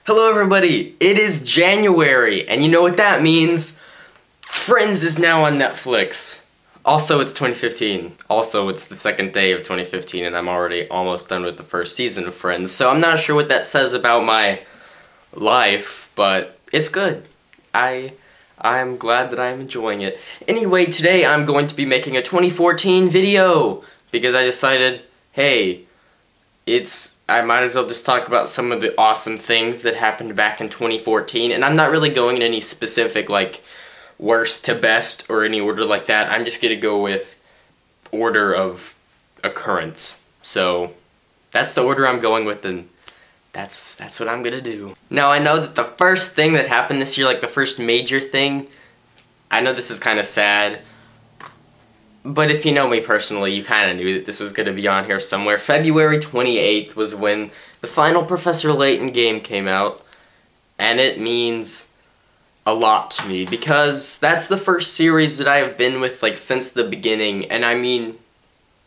Hello everybody, it is January, and you know what that means? Friends is now on Netflix. Also, it's 2015. Also, it's the second day of 2015, and I'm already almost done with the first season of Friends, so I'm not sure what that says about my life, but it's good. I'm glad that I'm enjoying it. Anyway, today I'm going to be making a 2014 video, because I decided, hey, I might as well just talk about some of the awesome things that happened back in 2014, and I'm not really going in any specific, like, worst to best or any order like that. I'm just gonna go with order of occurrence. So, that's the order I'm going with, and that's what I'm gonna do. Now, I know that the first thing that happened this year, like the first major thing, I know this is kind of sad, but if you know me personally, you kind of knew that this was going to be on here somewhere. February 28th was when the final Professor Layton game came out, and it means a lot to me, because that's the first series that I have been with, like, since the beginning, and I mean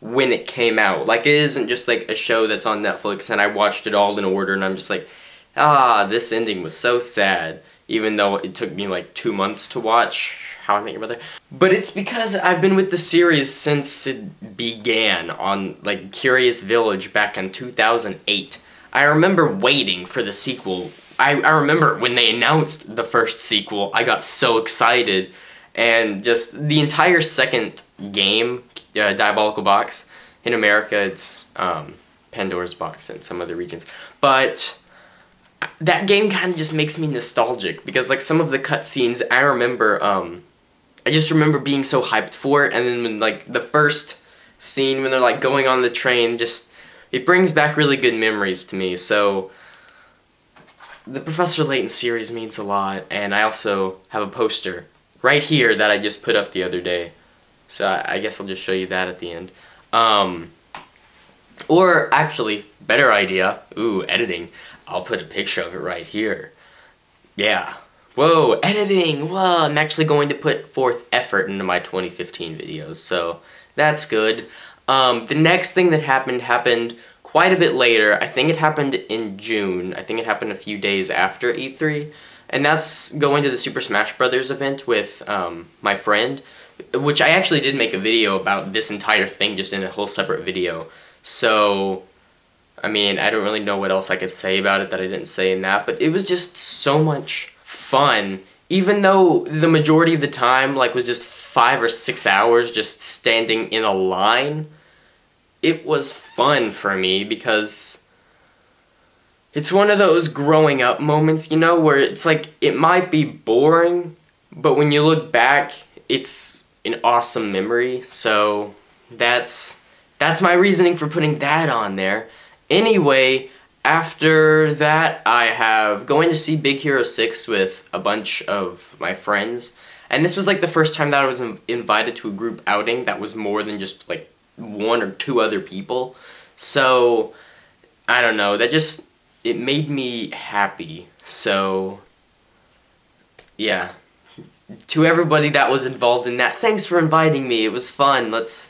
when it came out. Like, it isn't just, like, a show that's on Netflix, and I watched it all in order, and I'm just like, this ending was so sad, even though it took me, like, 2 months to watch How I Met Your Mother. But it's because I've been with the series since it began on, like, Curious Village back in 2008. I remember waiting for the sequel. I remember when they announced the first sequel, I got so excited. And just the entire second game, Diabolical Box, in America it's Pandora's Box in some other regions. But that game kind of just makes me nostalgic, because, like, some of the cutscenes, I remember, I just remember being so hyped for it, and then when, like, the first scene when they're, like, going on the train, just, it brings back really good memories to me. So the Professor Layton series means a lot, and I also have a poster right here that I just put up the other day. So I guess I'll just show you that at the end. Or, actually, better idea, editing, I'll put a picture of it right here. Yeah. Whoa, editing! Whoa, I'm actually going to put forth effort into my 2015 videos, so that's good. The next thing that happened quite a bit later. I think it happened in June. I think it happened a few days after E3, and that's going to the Super Smash Bros. Event with my friend, which I actually did make a video about this entire thing just in a whole separate video. So, I mean, I don't really know what else I could say about it that I didn't say in that, but it was just so much fun, even though the majority of the time, like, was just 5 or 6 hours just standing in a line. It was fun for me, because it's one of those growing up moments, you know, where it's like, it might be boring, but when you look back, it's an awesome memory. So that's my reasoning for putting that on there. Anyway, after that, I have going to see Big Hero 6 with a bunch of my friends, and this was, like, the first time that I was invited to a group outing that was more than just, like, 1 or 2 other people. So, I don't know, it made me happy. So, yeah. To everybody that was involved in that, thanks for inviting me, it was fun. Let's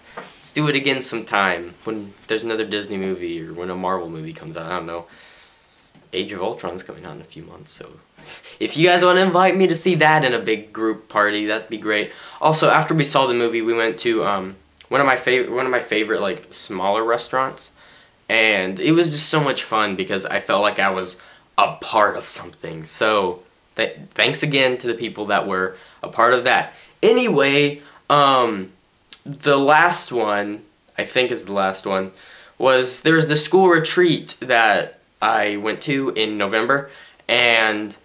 do it again sometime, when there's another Disney movie, or when a Marvel movie comes out, I don't know. Age of Ultron's coming out in a few months, so if you guys want to invite me to see that in a big group party, that'd be great. Also, after we saw the movie, we went to one of my favorite, like, smaller restaurants, and it was just so much fun, because I felt like I was a part of something. So thanks again to the people that were a part of that. Anyway, the last one, I think is the last one, was there's the school retreat that I went to in November, and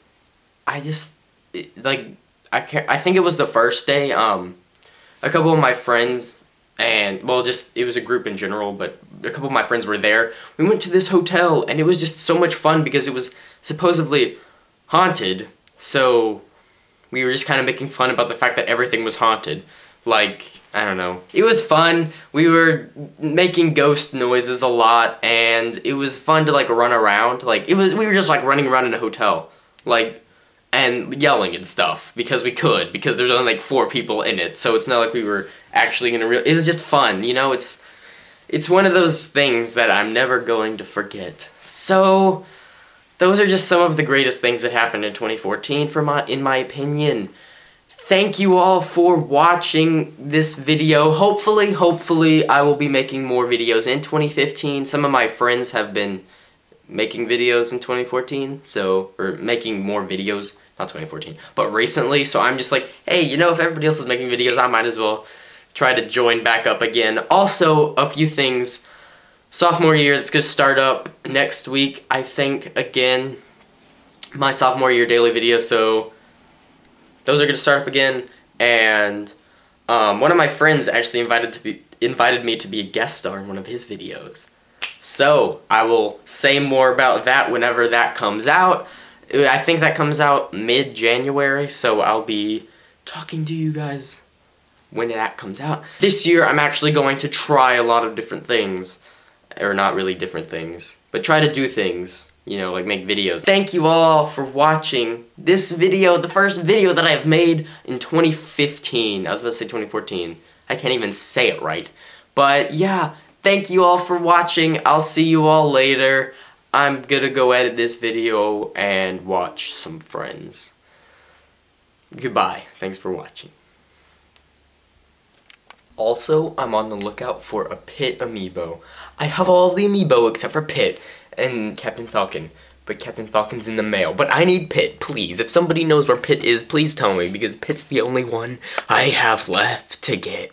I just, like, I think it was the first day, a couple of my friends, and, well, just, it was a group in general, but a couple of my friends were there. We went to this hotel, and it was just so much fun, because it was supposedly haunted, so we were just kind of making fun about the fact that everything was haunted. Like, I don't know. It was fun. We were making ghost noises a lot, and it was fun to, like, run around. Like, we were just, like, running around in a hotel, like, and yelling and stuff, because we could, because there's only, like, 4 people in it, so it's not like we were actually gonna it was just fun, you know. It's one of those things that I'm never going to forget. So, those are just some of the greatest things that happened in 2014 in my opinion. Thank you all for watching this video. Hopefully, I will be making more videos in 2015. Some of my friends have been making videos in 2014, or making more videos, not 2014, but recently, so I'm just like, hey, you know, if everybody else is making videos, I might as well try to join back up again. Also, a few things, sophomore year, that's going to start up next week, I think, again, my sophomore year daily videos, so those are going to start up again, and one of my friends actually invited me to be a guest star in one of his videos. So, I will say more about that whenever that comes out. I think that comes out mid-January, so I'll be talking to you guys when that comes out. This year, I'm actually going to try a lot of different things. Or not really different things, but try to do things, you know, like make videos. Thank you all for watching this video, the first video that I've made in 2015. I was about to say 2014. I can't even say it right. But yeah, thank you all for watching. I'll see you all later. I'm gonna go edit this video and watch some Friends. Goodbye. Thanks for watching. Also, I'm on the lookout for a Pit amiibo. I have all the amiibo except for Pit and Captain Falcon. But Captain Falcon's in the mail. But I need Pit, please. If somebody knows where Pit is, please tell me, because Pit's the only one I have left to get.